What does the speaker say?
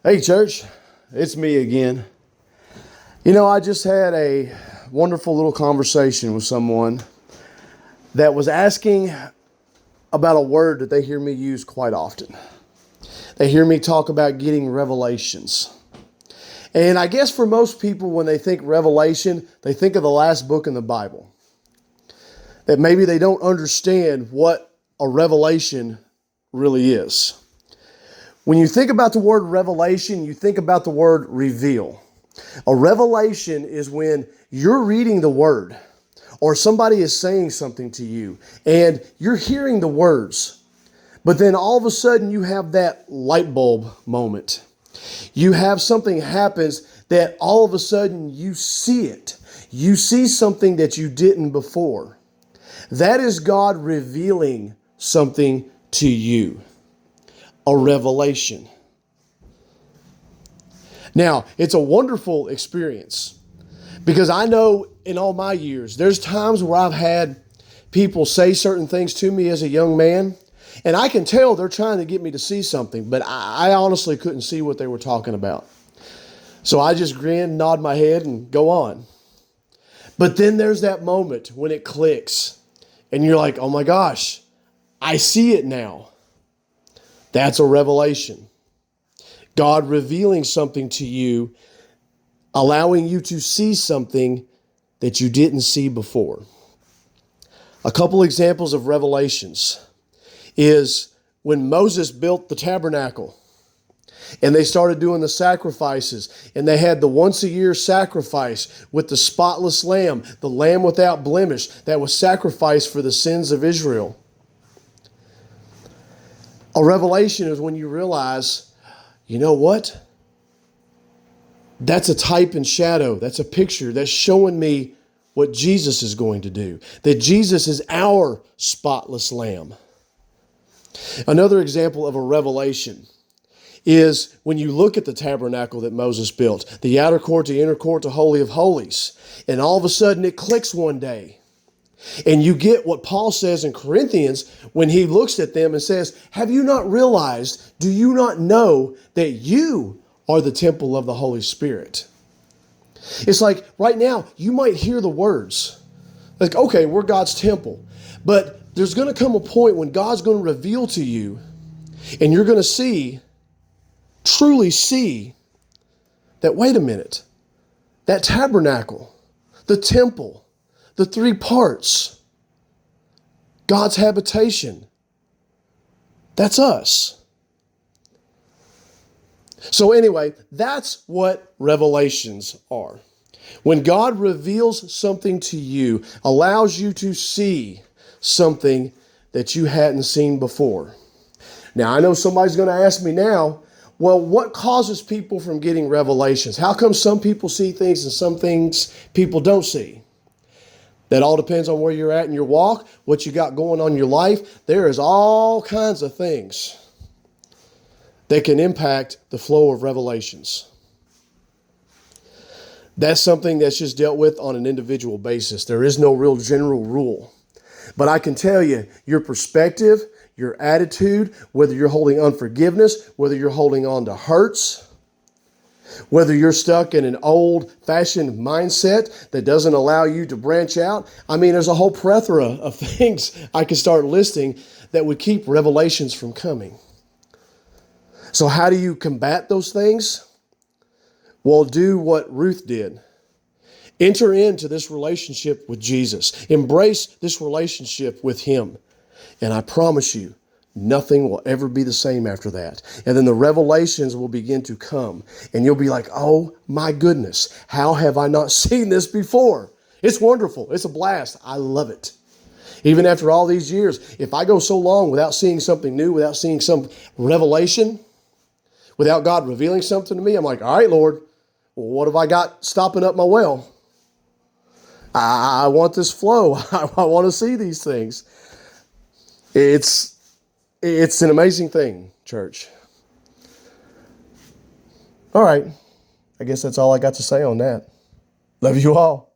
Hey, church, it's me again. I just had a wonderful little conversation with someone that was asking about a word that they hear me use quite often. They hear me talk about getting revelations. And I guess for most people, when they think revelation, they think of the last book in the Bible. That maybe they don't understand what a revelation really is. When you think about the word revelation, you think about the word reveal. A revelation is when you're reading the word or somebody is saying something to you and you're hearing the words, but then all of a sudden you have that light bulb moment. You have something happens that all of a sudden you see it. You see something that you didn't before. That is God revealing something to you. A revelation. Now, it's a wonderful experience because I know in all my years, there's times where I've had people say certain things to me as a young man, and I can tell they're trying to get me to see something, but I honestly couldn't see what they were talking about. So I just grin, nod my head, and go on. But then there's that moment when it clicks, and you're like, oh my gosh, I see it now. That's a revelation. God revealing something to you, allowing you to see something that you didn't see before. A couple examples of revelations is when Moses built the tabernacle and they started doing the sacrifices and they had the once a year sacrifice with the spotless lamb, the lamb without blemish that was sacrificed for the sins of Israel. A revelation is when you realize, you know what? That's a type and shadow. That's a picture that's showing me what Jesus is going to do. That Jesus is our spotless lamb. Another example of a revelation is when you look at the tabernacle that Moses built, the outer court, the inner court, the Holy of Holies, and all of a sudden it clicks one day. And you get what Paul says in Corinthians when he looks at them and says, have you not realized, do you not know that you are the temple of the Holy Spirit? It's like right now, you might hear the words. Like, okay, we're God's temple. But there's going to come a point when God's going to reveal to you and you're going to truly see that, wait a minute, that tabernacle, the temple, the three parts, God's habitation, that's us. So anyway, that's what revelations are. When God reveals something to you, allows you to see something that you hadn't seen before. Now, I know somebody's going to ask me now, well, what causes people from getting revelations? How come some people see things and some things people don't see? That all depends on where you're at in your walk, what you got going on in your life. There is all kinds of things that can impact the flow of revelations. That's something that's just dealt with on an individual basis. There is no real general rule. But I can tell you, your perspective, your attitude, whether you're holding unforgiveness, whether you're holding on to hurts, whether you're stuck in an old-fashioned mindset that doesn't allow you to branch out. I mean, there's a whole plethora of things I could start listing that would keep revelations from coming. So how do you combat those things? Well, do what Ruth did. Enter into this relationship with Jesus. Embrace this relationship with Him. And I promise you, nothing will ever be the same after that. And then the revelations will begin to come. And you'll be like, oh my goodness, how have I not seen this before? It's wonderful. It's a blast. I love it. Even after all these years, if I go so long without seeing something new, without seeing some revelation, without God revealing something to me, I'm like, all right, Lord, well, what have I got stopping up my well? I want this flow. I want to see these things. It's an amazing thing, church. All right. I guess that's all I got to say on that. Love you all.